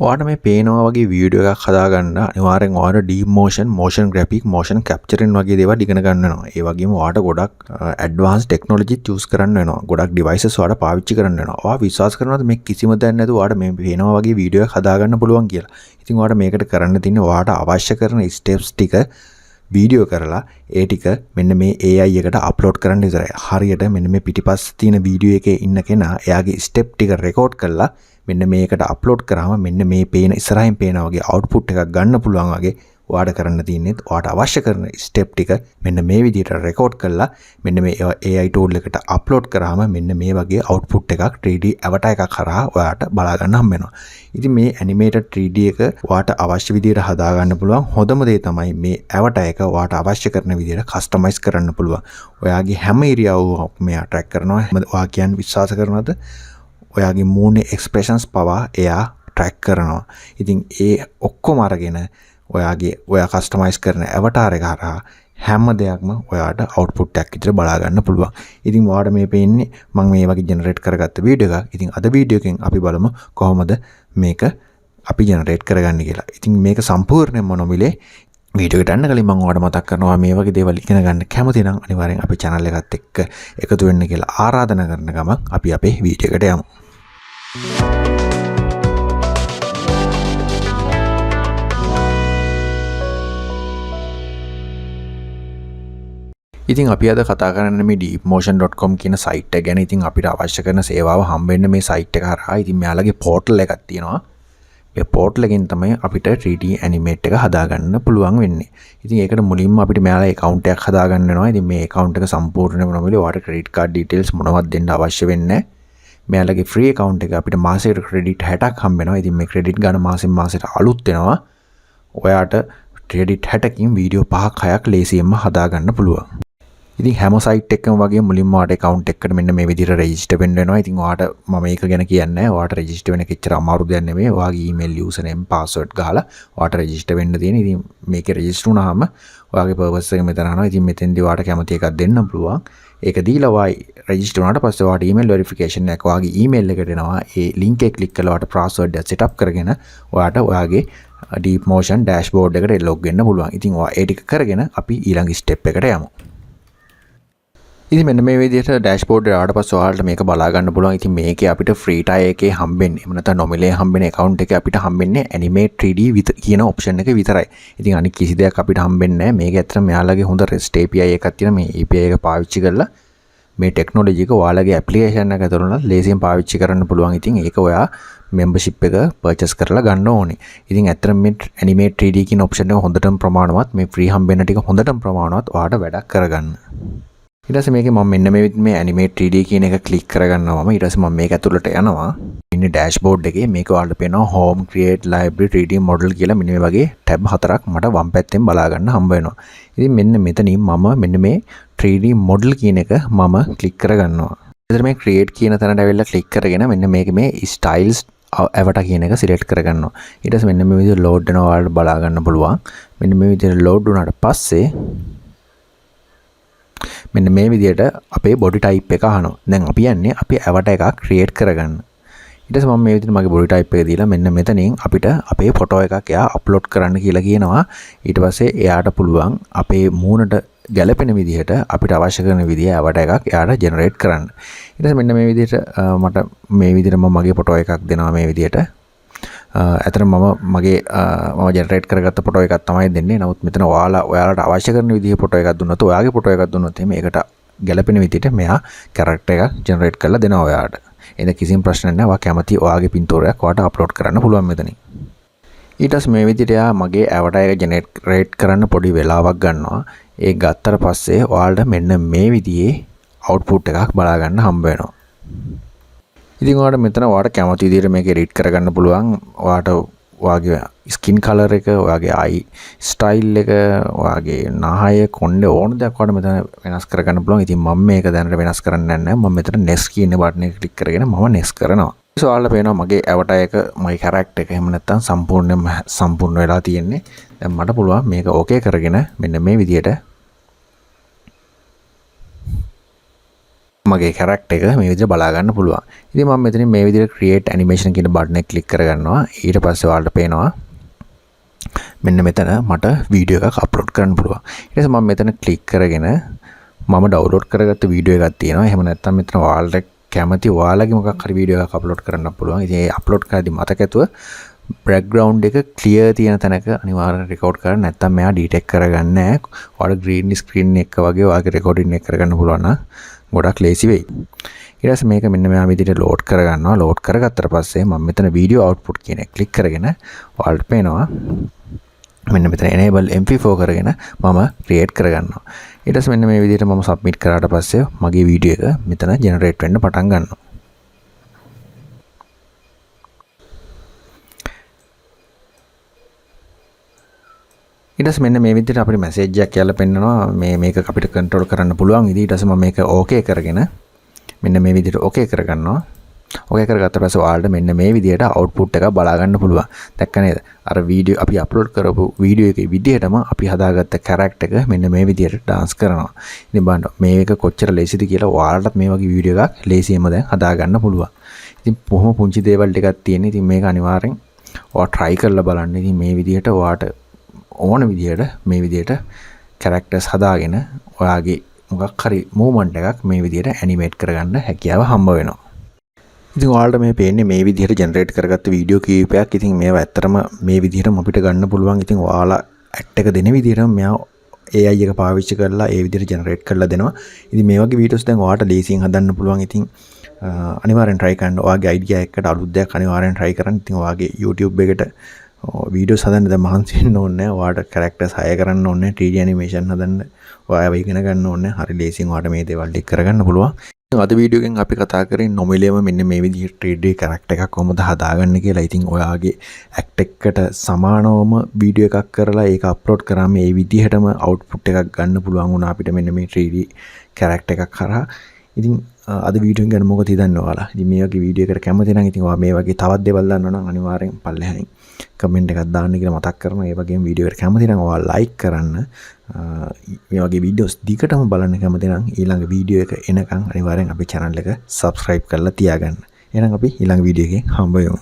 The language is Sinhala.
ඔයාලට මේ පේනවා වගේ වීඩියෝ එකක් හදාගන්න අනිවාර්යෙන් ඔයාලට DeepMotion, motion graphic, motion capturing වගේ දේවල් ඉගෙන ගන්න වෙනවා. ඒ වගේම ඔයාලට ගොඩක් advanced technology use කරන්න වෙනවා. ගොඩක් devices ඔයාලට පාවිච්චි කරන්න වෙනවා. ඔයා විශ්වාස කරනවද මේ කිසිම දෙයක් නැතුව ඔයාලට මේ පේනවා වගේ වීඩියෝ එකක් හදාගන්න පුළුවන් කියලා? ඉතින් ඔයාලට මේකට කරන්න තියෙන්නේ ඔයාලට අවශ්‍ය කරන steps ටික වීඩියෝ කරලා ඒ ටික මෙන්න මේ AI එකට අප්ලෝඩ් කරන්න ඉතරයි. හරියට මෙන්න මේ පිටිපස්සේ තියෙන වීඩියෝ එකේ ඉන්න කෙනා එයාගේ ස්ටෙප් ටික රෙකෝඩ් කරලා මෙන්න මේකට අප්ලෝඩ් කරාම මෙන්න මේ පේන ඉස්සරහින් පේන වගේ අවුට්පුට් එකක් ගන්න පුළුවන් වගේ ඔයාලට කරන්න තියෙන්නේ ඔයාලට අවශ්‍ය කරන ස්ටෙප් ටික මෙන්න මේ විදිහට රෙකෝඩ් කරලා මෙන්න මේ AI tool එකට අප්ලෝඩ් කරාම මෙන්න මේ වගේ අවුට්පුට් එකක් 3D avatar එකක් කරා ඔයාලට බලා ගන්න හම්බ වෙනවා. ඉතින් මේ animated 3D එක ඔයාලට අවශ්‍ය විදිහට හදා ගන්න පුළුවන්. හොඳම දේ තමයි මේ avatar එක ඔයාලට අවශ්‍ය කරන විදිහට කස්ටමයිස් කරන්න පුළුවන්. ඔයාගේ හැම ඉරියව්වක්ම මෙයා ට්‍රැක් කරනවා. ඔයා කියන්නේ විශ්වාස කරනවද? ඔයාගේ මූණේ එක්ස්ප්‍රෙෂන්ස් පවා එයා ට්‍රැක් කරනවා. ඉතින් ඒ ඔක්කොම අරගෙන ඔයා කස්ටමයිස් කරන avatar එක හරහා හැම දෙයක්ම ඔයාට අවුට්පුට් එකක් විතර බලා ගන්න පුළුවන්. ඉතින් ඔයාට මේ පේන්නේ මම මේ වගේ ජෙනරේට් කරගත්ත වීඩියෝ එකක්. ඉතින් අද වීඩියෝ එකෙන් අපි බලමු කොහොමද මේක අපි ජෙනරේට් කරගන්නේ කියලා. ඉතින් මේක සම්පූර්ණයෙන්ම නොමිලේ. වීඩියෝ එකට යන්න කලින් මම ඔයාලට මතක් කරනවා මේ වගේ දේවල් ඉගෙන ගන්න කැමති නම් අනිවාර්යෙන් අපේ channel එකත් එක්ක එකතු වෙන්න කියලා ආරාධනා කරන ගමන් අපි අපේ වීඩියෝ එකට යමු. ඉතින් අපි අද කතා කරන්නේ මේ deepmotion.com කියන site එක ගැන. ඉතින් අපිට අවශ්‍ය කරන සේවාව හම්බෙන්න මේ site එක හරහා. ඉතින් මෙයාලගේ portal එකක් තියෙනවා. මේ portal එකෙන් තමයි අපිට 3D animate එක හදාගන්න පුළුවන් වෙන්නේ. ඉතින් ඒකට මුලින්ම අපිට මෙයාලා account එකක් හදාගන්න වෙනවා. ඉතින් මේ account එක සම්පූර්ණයෙන්ම නොමිලේ. ඔයාලට credit card details මොනවත් දෙන්න අවශ්‍ය වෙන්නේ නැහැ. මෙයාලගේ free account එක අපිට මාසෙකට credit 60ක් හම්බ වෙනවා. ඉතින් මේ credit ගන්න මාසෙන් මාසෙට අලුත් වෙනවා. ඔයාට credit 60කින් වීඩියෝ 5ක් 6ක් ලේසියෙන්ම හදාගන්න පුළුවන්. ඉතින් හැම සයිට් එකකම වගේ මුලින්ම ඔයාට account එකකට මෙන්න මේ විදිහට register වෙන්න වෙනවා. ඉතින් ඔයාට මම ඒක ගැන කියන්නේ නැහැ. ඔයාට register වෙන කෙච්චර අමාරු දෙයක් නෙමෙයි. ඔයාගේ email username password ගහලා ඔයාට register වෙන්න තියෙන. ඉතින් මේකේ register වුණාම ඔයාගේ purpose එක මෙතන යනවා. ඉතින් මෙතෙන්දී ඔයාට කැමති එකක් දෙන්න පුළුවන්. ඒක දීලා ඔයා register වුණාට පස්සේ ඔයාට email verification එකක් ඔයාගේ email එකට එනවා. ඒ link එක click කරලා ඔයාට password එක set up කරගෙන ඔයාට ඔයාගේ DeepMotion dashboard එකට log වෙන්න පුළුවන්. ඉතින් ඔයා ඒ ටික කරගෙන අපි ඊළඟ step එකට යමු. ඉතින් මෙන්න මේ විදිහට dashboard එකට ආවට පස්සේ ඔයාලට මේක බලා ගන්න පුළුවන්. ඉතින් මේකේ අපිට free tier එකේ හම්බෙන්නේ එහෙම නැත්නම් නොමිලේ හම්බෙන account එකේ අපිට හම්බෙන්නේ animate 3D කියන option එක විතරයි. ඉතින් අනිත් කිසි දෙයක් අපිට හම්බෙන්නේ නැහැ. මේක ඇත්තටම මෙයාලගේ හොඳ REST API එකක් තියෙනවා. මේ API එක පාවිච්චි කරලා මේ technology එක ඔයාලගේ application එක ඇතුළත ලේසියෙන් පාවිච්චි කරන්න පුළුවන්. ඉතින් ඒක ඔයා membership එක purchase කරලා ගන්න ඕනේ. ඉතින් ඇත්තටම මේ animate 3D කියන option එක හොඳටම ප්‍රමාණවත්. මේ free හම්බෙන ටික හොඳටම ප්‍රමාණවත් ඔයාට වැඩක් කරගන්න. ඊට පස්සේ මේකේ මම මෙන්න මේ animate 3D කියන එක ක්ලික් කරගන්නවා. ඊට පස්සේ මම මේක ඇතුළට යනවා. ඉන්නේ dashboard එකේ මේක ඔයාලට පේනවා home, create, library, 3D model කියලා මෙන්න මේ වගේ tab 4ක් මට වම් පැත්තෙන් බලා ගන්න හම්බ වෙනවා. ඉතින් මෙන්න මෙතනින් මම මෙන්න මේ 3D model කියන එක මම ක්ලික් කරගන්නවා. ඊට මේ create කියන තැනට ඇවිල්ලා ක්ලික් කරගෙන මෙන්න මේක මේ styles avatar කියන එක select කරගන්නවා. ඊට පස්සේ මෙන්න මේ විදිහට load වෙනවා ඔයාලට බලා ගන්න පුළුවන්. මෙන්න මේ විදිහට load වුණාට පස්සේ මෙන්න මේ විදිහට අපේ body type එක අහනවා. දැන් අපි යන්නේ අපේ avatar එකක් create කරගන්න. ඊට පස්සේ මම මේ විදිහට මගේ body type එක දීලා මෙන්න මෙතනින් අපිට අපේ photo එකක් එයා upload කරන්න කියලා කියනවා. ඊට පස්සේ එයාට පුළුවන් අපේ මූණට ගැලපෙන විදිහට අපිට අවශ්‍ය කරන විදිහ avatar එකක් එයාට generate කරන්න. ඊට පස්සේ මෙන්න මේ විදිහට මට මේ විදිහට මම මගේ photo එකක් දෙනවා මේ විදිහට. ඇත්තටම මම ජෙනරේට් කරගත්ත ෆොටෝ එකක් තමයි දෙන්නේ. නමුත් මෙතන ඔයාලට අවශ්‍ය කරන විදිහේ ෆොටෝ එකක් දුන්නොත් ඔයාගේ ෆොටෝ එකක් දුන්නොත් එහෙම ඒකට ගැලපෙන විදිහට මෙයා කැරක්ටර් එකක් ජෙනරේට් කරලා දෙනවා ඔයාට. එතන කිසිම ප්‍රශ්නයක් නැහැ. ඔයා කැමති ඔයාගේ පින්තූරයක් ඔයාට අප්ලෝඩ් කරන්න පුළුවන් මෙතනින්. ඊට පස්සේ මේ විදිහට එයා මගේ avatar එක ජෙනරේට් කරන්න පොඩි වෙලාවක් ගන්නවා. ඒ ගත්තට පස්සේ ඔයාලට මෙන්න මේ විදිහේ අවුට්පුට් එකක් බලා ගන්න හම්බ වෙනවා. ඉතින් ඔයාලට මෙතන ඔයාලට කැමති විදිහට මේක එඩිට් කරගන්න පුළුවන්. ඔයාට ඔයාගේ ස්කින් කලර් එක, ඔයාගේ අයි ස්ටයිල් එක, ඔයාගේ නාහය කොණ්ඩේ ඕන දෙයක් ඔයාලට මෙතන වෙනස් කරගන්න පුළුවන්. ඉතින් මම මේක දැනට වෙනස් කරන්නේ නැහැ. මම මෙතන next කියන බටන් එක ක්ලික් කරගෙන මම next කරනවා. So ඔයාලට පේනවා මගේ avatar එක, මගේ character එක එහෙම නැත්නම් සම්පූර්ණ වෙලා තියෙන්නේ. දැන් මට පුළුවන් මේක okay කරගෙන මෙන්න මේ විදිහට මගේ කැරක්ටර් එක මේ විදිහට බලා ගන්න පුළුවන්. ඉතින් මම මෙතනින් මේ විදිහට create animation කියන බටන් එක ක්ලික් කරගන්නවා. ඊට පස්සේ ඔයාලට පේනවා මෙන්න මෙතන මට වීඩියෝ එකක් අප්ලෝඩ් කරන්න පුළුවන්. ඊට පස්සේ මම මෙතන ක්ලික් කරගෙන මම ඩවුන්ලෝඩ් කරගත්ත වීඩියෝ එකක් තියෙනවා. එහෙම නැත්නම් මෙතන ඔයාලට කැමති ඔයාලගේ මොකක් හරි වීඩියෝ එකක් අප්ලෝඩ් කරන්න පුළුවන්. ඉතින් ඒ අප්ලෝඩ් කරද්දී මතකතුව බෑග්ග්‍රවුන්ඩ් එක ක්ලියර් තියෙන තැනක අනිවාර්යෙන් රෙකෝඩ් කරන්න. නැත්නම් මෙයා ඩිටෙක්ට් කරගන්නේ නැහැ. ඔයාලට ග්‍රීන් ස්ක්‍රීන් එක වගේ ඔයාගේ රෙකෝඩින් එක කරගන්න පුළුවන් නම් ගොඩක් ලේසි වෙයි. ඊට පස්සේ මේක මෙන්න මෙයා විදිහට ලෝඩ් කරගන්නවා. ලෝඩ් කරගත්තට පස්සේ මම මෙතන වීඩියෝ අවුට්පුට් කියන එක ක්ලික් කරගෙන ඔයාලට පේනවා මෙන්න මෙතන enable mp4 කරගෙන මම ක්‍රියේට් කරගන්නවා. ඊට පස්සේ මෙන්න මේ විදිහට මම සබ්මිට් කරාට පස්සේ මගේ වීඩියෝ එක මෙතන ජෙනරේට් වෙන්න පටන් ගන්නවා. ඊට පස්සේ මෙන්න මේ විදිහට අපිට මැසේජ් එකක් කියලා පෙන්නනවා මේක අපිට කන්ට්‍රෝල් කරන්න පුළුවන්. ඊට පස්සේ මම මේක ඕකේ කරගෙන මෙන්න මේ විදිහට ඕකේ කරගන්නවා. ඕකේ කරගත්ත පස්සේ ඔයාලට මෙන්න මේ විදිහට අවුට්පුට් එක බලා ගන්න පුළුවන්. දැක්ක නේද? අර වීඩියෝ අපි අප්ලෝඩ් කරපු වීඩියෝ එකේ විදිහටම අපි හදාගත්ත කැරක්ටර් එක මෙන්න මේ විදිහට ඩාන්ස් කරනවා. ඉතින් බලන්න මේක කොච්චර ලේසිද කියලා ඔයාලටත් මේ වගේ වීඩියෝ එකක් ලේසියෙන්ම දැන් හදා ගන්න පුළුවන්. ඉතින් බොහොම පුංචි දේවල් ටිකක් තියෙන. ඉතින් මේක අනිවාර්යෙන් ඔයා try කරලා බලන්න. ඉතින් මේ විදිහට ඔයාට ඕන විදිහට මේ විදිහට කැරක්ටර්ස් හදාගෙන ඔයාගේ මොකක් හරි මූවමන්ට් එකක් මේ විදිහට ඇනිමේට් කරගන්න හැකියාව හම්බ වෙනවා. ඉතින් ඔයාලට මේ පේන්නේ මේ විදිහට ජෙනරේට් කරගත්ත වීඩියෝ කීපයක්. ඉතින් මේවා ඇත්තටම මේ විදිහටම අපිට ගන්න පුළුවන්. ඉතින් ඔයාලා ඇක්ට් එක දෙන විදිහටම මෙයා AI එක පාවිච්චි කරලා ඒ විදිහට ජෙනරේට් කරලා දෙනවා. ඉතින් මේ වගේ වීඩියෝස් දැන් ඔයාලට ලේසියෙන් හදන්න පුළුවන්. ඉතින් අනිවාර්යෙන් try කරන්න. ඔයාගේ අයිඩියා එකකට අලුත් දෙයක් අනිවාර්යෙන් try කරන්න. ඉතින් ඔයාගේ YouTube එකට වීඩියෝස් හදන්න දැන් මහන්සි වෙන්න ඕනේ නැහැ. ඔයාලට කැරක්ටර්ස් හය කරන්න ඕනේ. 3D animation හදන්න ඔයාව ඉගෙන ගන්න ඕනේ. හරි ලේසියෙන් ඔයාලට මේ දේවල් ටික කරගන්න පුළුවන්. අද වීඩියෝ එකෙන් අපි කතා කරේ නොමිලේම මෙන්න මේ විදිහට 3D කැරක්ටර් එකක් කොහොමද හදාගන්න කියලා. ඉතින් ඔයාගේ ඇක්ට් එකට සමානවම වීඩියෝ එකක් කරලා ඒක අප්ලෝඩ් කරාම මේ විදිහටම අවුට්පුට් එකක් ගන්න පුළුවන් වුණා අපිට මෙන්න මේ 3D කැරක්ටර් එකක් කරා. ඉතින් අද වීඩියෝ එක ගැන මොකද හිතන්නේ ඔයාලා? ඉතින් මේ වගේ වීඩියෝ එකකට කැමති නම් ඉතින් ඔයා මේ වගේ තවත් දේවල් දන්නවා නම් අනිවාර්යෙන් පල්ලෙහායින් කමෙන්ට් එකක් දාන්න කියලා මතක් කරනවා. ඒ වගේම වීඩියෝ එකට කැමති නම් ඔයා ලයික් කරන්න. මේ වගේ වීඩියෝස් දිගටම බලන්න කැමති නම් ඊළඟ වීඩියෝ එක එනකන් අනිවාර්යෙන් අපේ channel එක subscribe කරලා තියාගන්න. එහෙනම් අපි ඊළඟ වීඩියෝ එකෙන් හම්බ වෙමු.